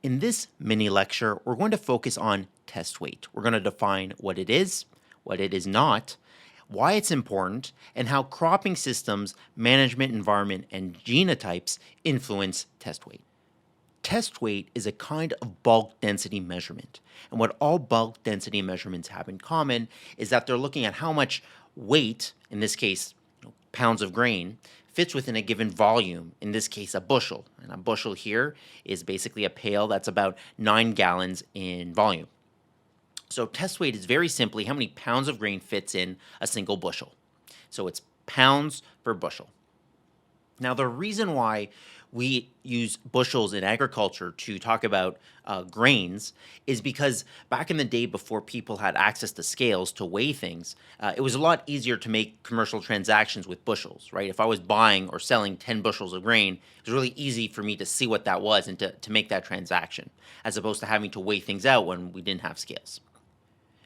In this mini lecture, we're going to focus on test weight. We're going to define what it is not, why it's important, and how cropping systems, management environment, and genotypes influence test weight. Test weight is a kind of bulk density measurement. And what all bulk density measurements have in common is that they're looking at how much weight, in this case, pounds of grain, fits within a given volume, in this case, a bushel. And a bushel here is basically a pail that's about 9 gallons in volume. So test weight is very simply how many pounds of grain fits in a single bushel. So it's pounds per bushel. Now, the reason why we use bushels in agriculture to talk about grains is because back in the day, before people had access to scales to weigh things, it was a lot easier to make commercial transactions with bushels, right? If I was buying or selling 10 bushels of grain, it was really easy for me to see what that was and to make that transaction, as opposed to having to weigh things out when we didn't have scales.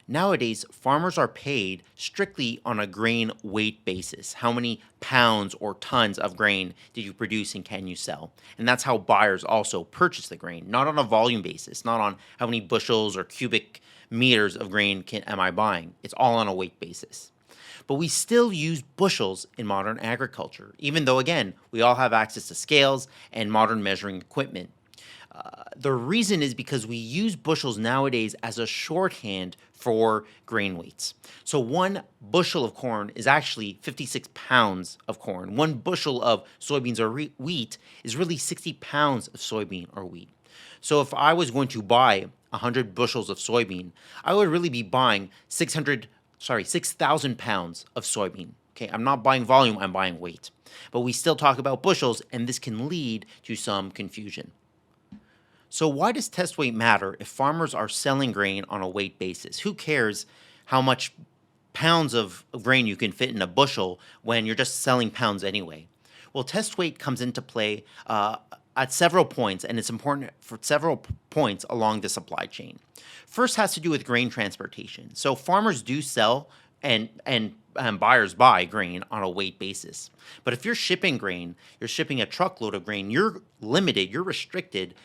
Nowadays, farmers are paid strictly on a grain weight basis. How many pounds or tons of grain did you produce and can you sell? And that's how buyers also purchase the grain, not on a volume basis, not on how many bushels or cubic meters of grain am I buying. It's all on a weight basis. But we still use bushels in modern agriculture, even though, again, we all have access to scales and modern measuring equipment. The reason is because we use bushels nowadays as a shorthand for grain weights. So one bushel of corn is actually 56 pounds of corn. One bushel of soybeans or wheat is really 60 pounds of soybean or wheat. So if I was going to buy 100 bushels of soybean, I would really be buying 6,000 pounds of soybean. Okay, I'm not buying volume, I'm buying weight. But we still talk about bushels, and this can lead to some confusion. So why does test weight matter if farmers are selling grain on a weight basis? Who cares how much pounds of grain you can fit in a bushel when you're just selling pounds anyway? Well, test weight comes into play at several points, and it's important for several points along the supply chain. First has to do with grain transportation. So farmers do sell and buyers buy grain on a weight basis. But if you're shipping grain, you're shipping a truckload of grain, you're limited, you're restricted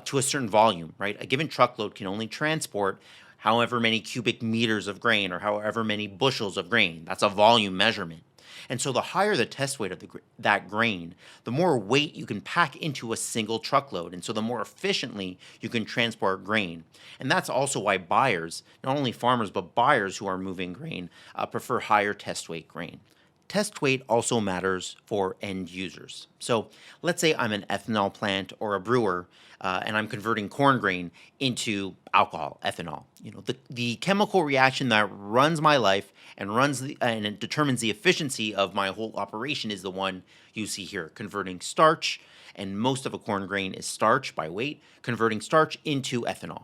to a certain volume, right? A given truckload can only transport however many cubic meters of grain or however many bushels of grain. That's a volume measurement. And so the higher the test weight of that grain, the more weight you can pack into a single truckload. And so the more efficiently you can transport grain. And that's also why buyers, not only farmers, but buyers who are moving grain, prefer higher test weight grain. Test weight also matters for end users. So let's say I'm an ethanol plant or a brewer, and I'm converting corn grain into alcohol, ethanol. The chemical reaction that runs my life and it determines the efficiency of my whole operation is the one you see here, converting starch, and most of a corn grain is starch by weight, converting starch into ethanol.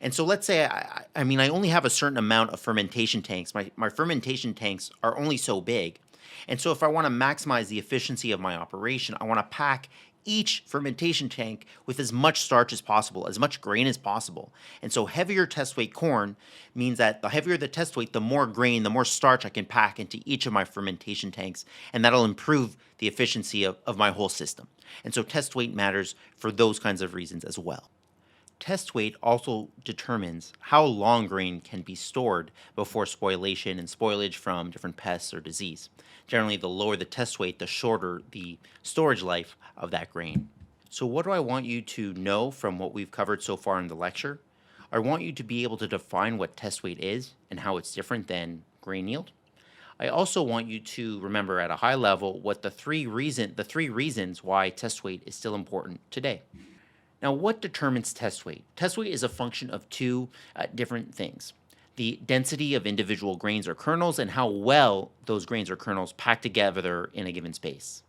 And so let's say I only have a certain amount of fermentation tanks. My fermentation tanks are only so big. And so if I want to maximize the efficiency of my operation, I want to pack each fermentation tank with as much starch as possible, as much grain as possible. And so heavier test weight corn means that the heavier the test weight, the more grain, the more starch I can pack into each of my fermentation tanks, and that'll improve the efficiency of my whole system. And so test weight matters for those kinds of reasons as well. Test weight also determines how long grain can be stored before spoilation and spoilage from different pests or disease. Generally, the lower the test weight, the shorter the storage life of that grain. So what do I want you to know from what we've covered so far in the lecture? I want you to be able to define what test weight is and how it's different than grain yield. I also want you to remember at a high level what the three reasons why test weight is still important today. Now, what determines test weight? Test weight is a function of two different things: the density of individual grains or kernels and how well those grains or kernels pack together in a given space.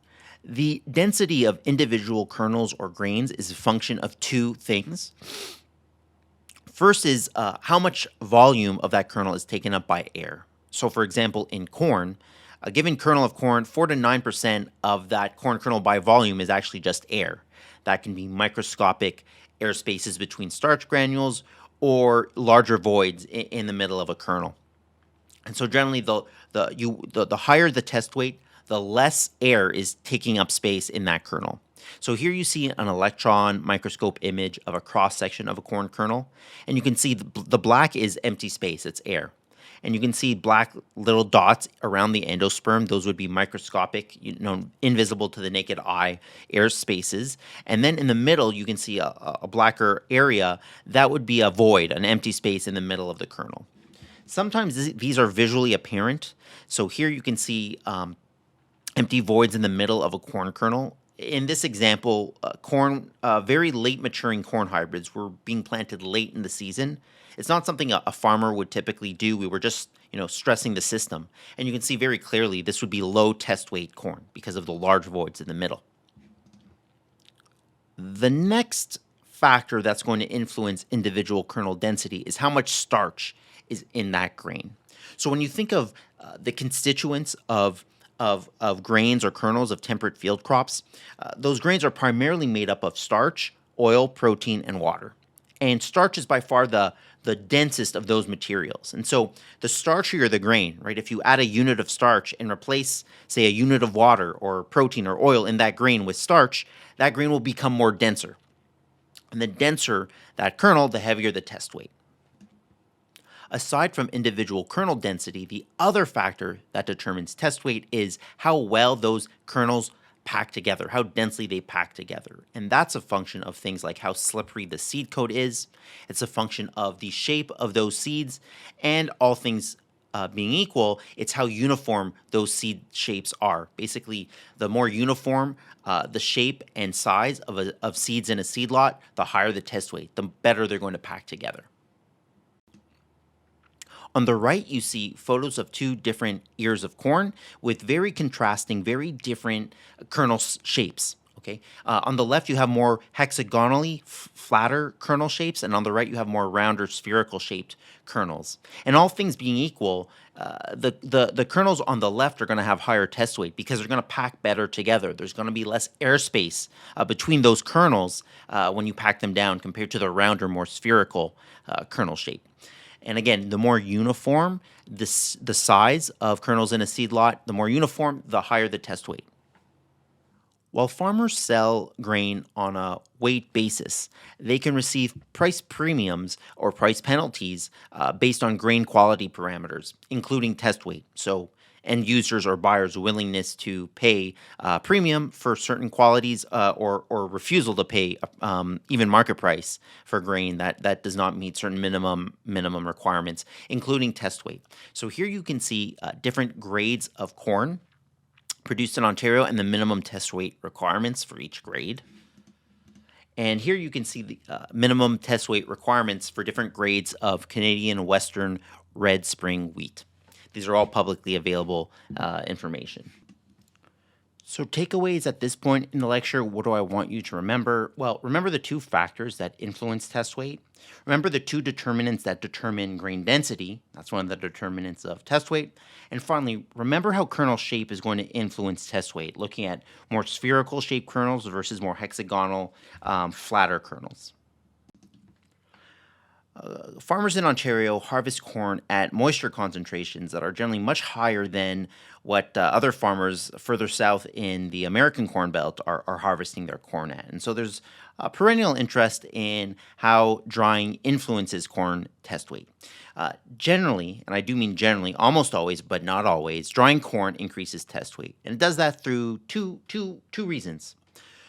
The density of individual kernels or grains is a function of two things. First is how much volume of that kernel is taken up by air. So, for example, in corn, a given kernel of corn, 4 to 9% of that corn kernel by volume is actually just air. That can be microscopic air spaces between starch granules or larger voids in the middle of a kernel. And so generally, the higher the test weight, the less air is taking up space in that kernel. So here you see an electron microscope image of a cross section of a corn kernel, and you can see the black is empty space, it's air. And you can see black little dots around the endosperm. Those would be microscopic, invisible to the naked eye air spaces. And then in the middle, you can see a blacker area. That would be a void, an empty space in the middle of the kernel. Sometimes these are visually apparent. So here you can see empty voids in the middle of a corn kernel. In this example, very late maturing corn hybrids were being planted late in the season. It's not something a farmer would typically do. We were just, stressing the system. And you can see very clearly this would be low test weight corn because of the large voids in the middle. The next factor that's going to influence individual kernel density is how much starch is in that grain. So when you think of the constituents of grains or kernels of temperate field crops, those grains are primarily made up of starch, oil, protein, and water. And starch is by far the densest of those materials. And so the starchier the grain, right? If you add a unit of starch and replace, say, a unit of water or protein or oil in that grain with starch, that grain will become more denser. And the denser that kernel, the heavier the test weight. Aside from individual kernel density, the other factor that determines test weight is how well those kernels pack together, how densely they pack together. And that's a function of things like how slippery the seed coat is. It's a function of the shape of those seeds, and all things being equal, it's how uniform those seed shapes are. Basically, the more uniform the shape and size of seeds in a seed lot, the higher the test weight, the better they're going to pack together. On the right, you see photos of two different ears of corn with very contrasting, very different kernel shapes. Okay, on the left, you have more hexagonally flatter kernel shapes, and on the right, you have more rounder spherical shaped kernels. And all things being equal, the kernels on the left are going to have higher test weight because they're going to pack better together. There's going to be less airspace between those kernels when you pack them down compared to the rounder, more spherical kernel shape. And again, the more uniform the size of kernels in a seed lot, the more uniform, the higher the test weight. While farmers sell grain on a weight basis, they can receive price premiums or price penalties based on grain quality parameters, including test weight. So end users or buyers' willingness to pay premium for certain qualities or refusal to pay even market price for grain that does not meet certain minimum requirements, including test weight. So here you can see different grades of corn produced in Ontario and the minimum test weight requirements for each grade. And here you can see the minimum test weight requirements for different grades of Canadian Western Red Spring wheat. These are all publicly available information. So takeaways at this point in the lecture, what do I want you to remember? Well, remember the two factors that influence test weight. Remember the two determinants that determine grain density. That's one of the determinants of test weight. And finally, remember how kernel shape is going to influence test weight, looking at more spherical shaped kernels versus more hexagonal, flatter kernels. Farmers in Ontario harvest corn at moisture concentrations that are generally much higher than what other farmers further south in the American Corn Belt are harvesting their corn at. And so there's a perennial interest in how drying influences corn test weight. Generally, and I do mean generally, almost always, but not always, drying corn increases test weight. And it does that through two reasons.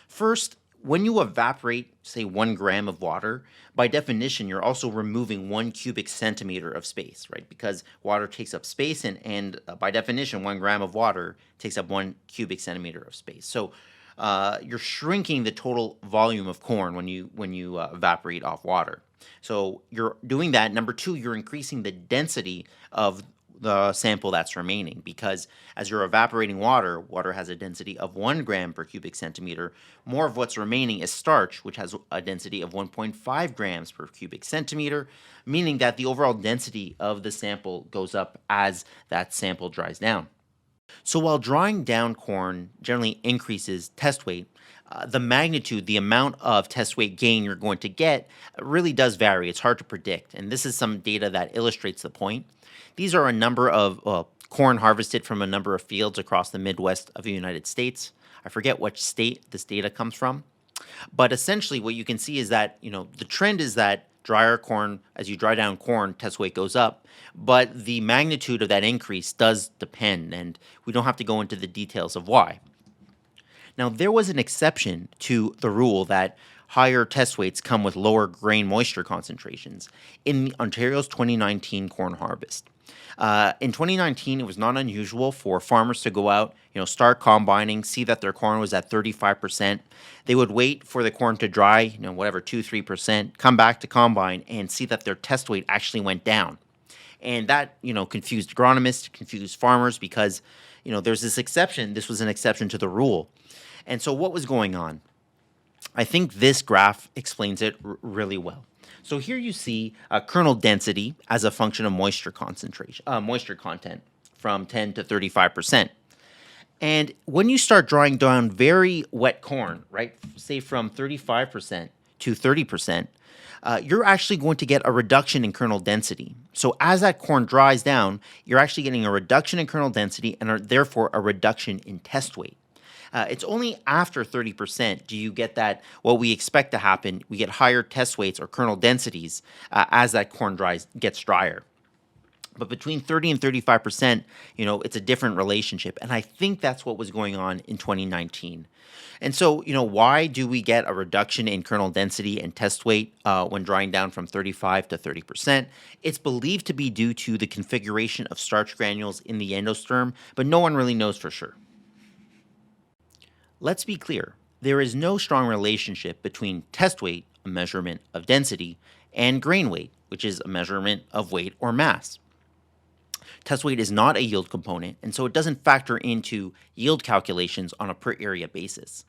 First, when you evaporate, say, 1 gram of water, by definition, you're also removing 1 cubic centimeter of space, right? Because water takes up space, and by definition, 1 gram of water takes up 1 cubic centimeter of space. So you're shrinking the total volume of corn when you evaporate off water. So you're doing that. Number two, you're increasing the density of the sample that's remaining, because as you're evaporating water, water has a density of 1 gram per cubic centimeter. More of what's remaining is starch, which has a density of 1.5 grams per cubic centimeter, meaning that the overall density of the sample goes up as that sample dries down. So while drying down corn generally increases test weight, the magnitude, the amount of test weight gain you're going to get really does vary. It's hard to predict. And this is some data that illustrates the point. These are a number of corn harvested from a number of fields across the Midwest of the United States. I forget which state this data comes from. But essentially, what you can see is that, the trend is that drier corn, as you dry down corn, test weight goes up. But the magnitude of that increase does depend, and we don't have to go into the details of why. Now, there was an exception to the rule that higher test weights come with lower grain moisture concentrations in Ontario's 2019 corn harvest. In 2019, it was not unusual for farmers to go out, start combining, see that their corn was at 35%. They would wait for the corn to dry, whatever, 2, 3%, come back to combine and see that their test weight actually went down. And that, confused agronomists, confused farmers because, there's this exception. This was an exception to the rule. And so what was going on? I think this graph explains it really well. So here you see kernel density as a function of moisture concentration, moisture content from 10 to 35%. And when you start drying down very wet corn, right, say from 35% to 30%, you're actually going to get a reduction in kernel density. So as that corn dries down, you're actually getting a reduction in kernel density and therefore a reduction in test weight. It's only after 30% do you get that, what we expect to happen, we get higher test weights or kernel densities as that corn gets drier. But between 30 and 35%, it's a different relationship. And I think that's what was going on in 2019. And so, why do we get a reduction in kernel density and test weight when drying down from 35 to 30%? It's believed to be due to the configuration of starch granules in the endosperm, but no one really knows for sure. Let's be clear, there is no strong relationship between test weight, a measurement of density, and grain weight, which is a measurement of weight or mass. Test weight is not a yield component, and so it doesn't factor into yield calculations on a per area basis.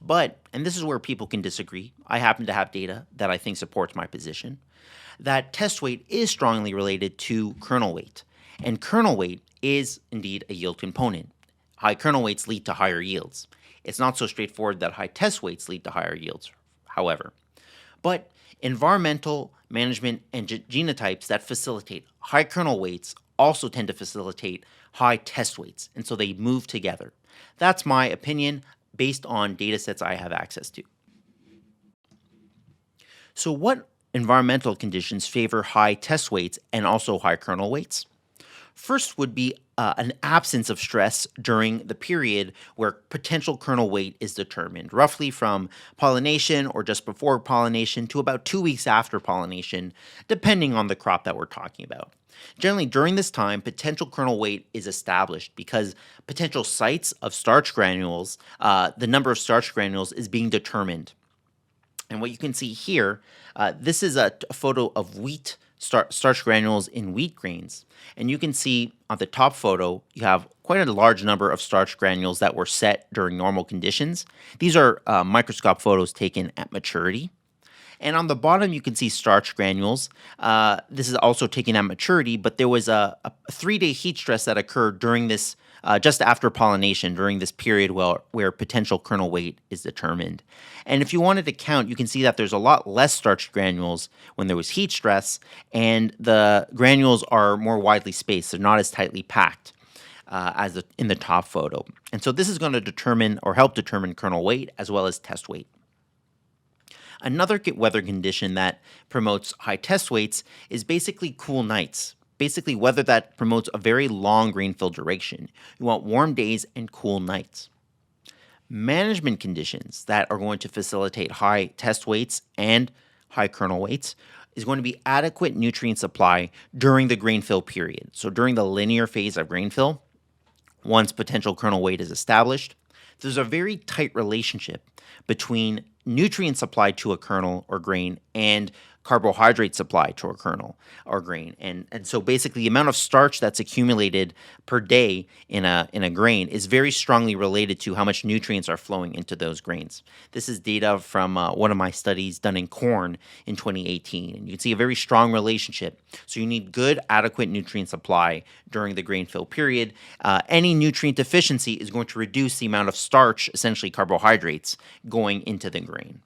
But, and this is where people can disagree, I happen to have data that I think supports my position, that test weight is strongly related to kernel weight, and kernel weight is indeed a yield component. High kernel weights lead to higher yields. It's not so straightforward that high test weights lead to higher yields, however. But environmental management and genotypes that facilitate high kernel weights also tend to facilitate high test weights, and so they move together. That's my opinion based on data sets I have access to. So what environmental conditions favor high test weights and also high kernel weights? First would be an absence of stress during the period where potential kernel weight is determined, roughly from pollination or just before pollination to about 2 weeks after pollination, depending on the crop that we're talking about. Generally, during this time, potential kernel weight is established because potential sites of starch granules, the number of starch granules is being determined. And what you can see here, this is a photo of wheat starch granules in wheat grains. And you can see on the top photo, you have quite a large number of starch granules that were set during normal conditions. These are microscope photos taken at maturity. And on the bottom, you can see starch granules. This is also taken at maturity, but there was a 3-day heat stress that occurred during this, just after pollination, during this period where potential kernel weight is determined. And if you wanted to count, you can see that there's a lot less starch granules when there was heat stress, and the granules are more widely spaced. They're not as tightly packed as in the top photo. And so this is going to determine or help determine kernel weight as well as test weight. Another weather condition that promotes high test weights is basically cool nights. Basically, weather that promotes a very long grain fill duration. You want warm days and cool nights. Management conditions that are going to facilitate high test weights and high kernel weights is going to be adequate nutrient supply during the grain fill period. So during the linear phase of grain fill, once potential kernel weight is established, there's a very tight relationship between nutrient supply to a kernel or grain and carbohydrate supply to a kernel or grain. And so basically the amount of starch that's accumulated per day in a grain is very strongly related to how much nutrients are flowing into those grains. This is data from one of my studies done in corn in 2018. And you can see a very strong relationship. So you need good, adequate nutrient supply during the grain fill period. Any nutrient deficiency is going to reduce the amount of starch, essentially carbohydrates, going into the grain.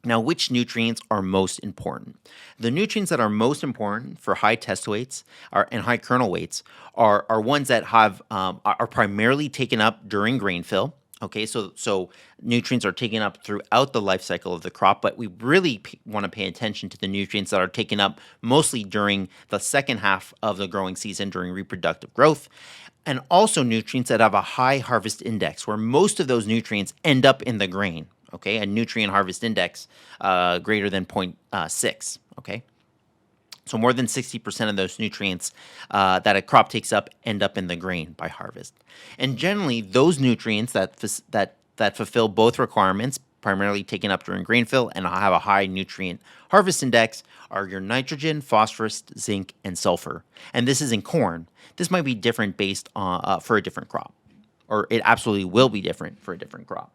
Now, which nutrients are most important? The nutrients that are most important for high test weights and high kernel weights are ones that are primarily taken up during grain fill, Okay, so nutrients are taken up throughout the life cycle of the crop, but we really want to pay attention to the nutrients that are taken up mostly during the second half of the growing season during reproductive growth, and also nutrients that have a high harvest index, where most of those nutrients end up in the grain. Okay, a nutrient harvest index greater than zero point 0.6. Okay. So more than 60% of those nutrients that a crop takes up end up in the grain by harvest. And generally, those nutrients that fulfill both requirements, primarily taken up during grain fill and have a high nutrient harvest index, are your nitrogen, phosphorus, zinc, and sulfur. And this is in corn. This might be different based on for a different crop, or it absolutely will be different for a different crop.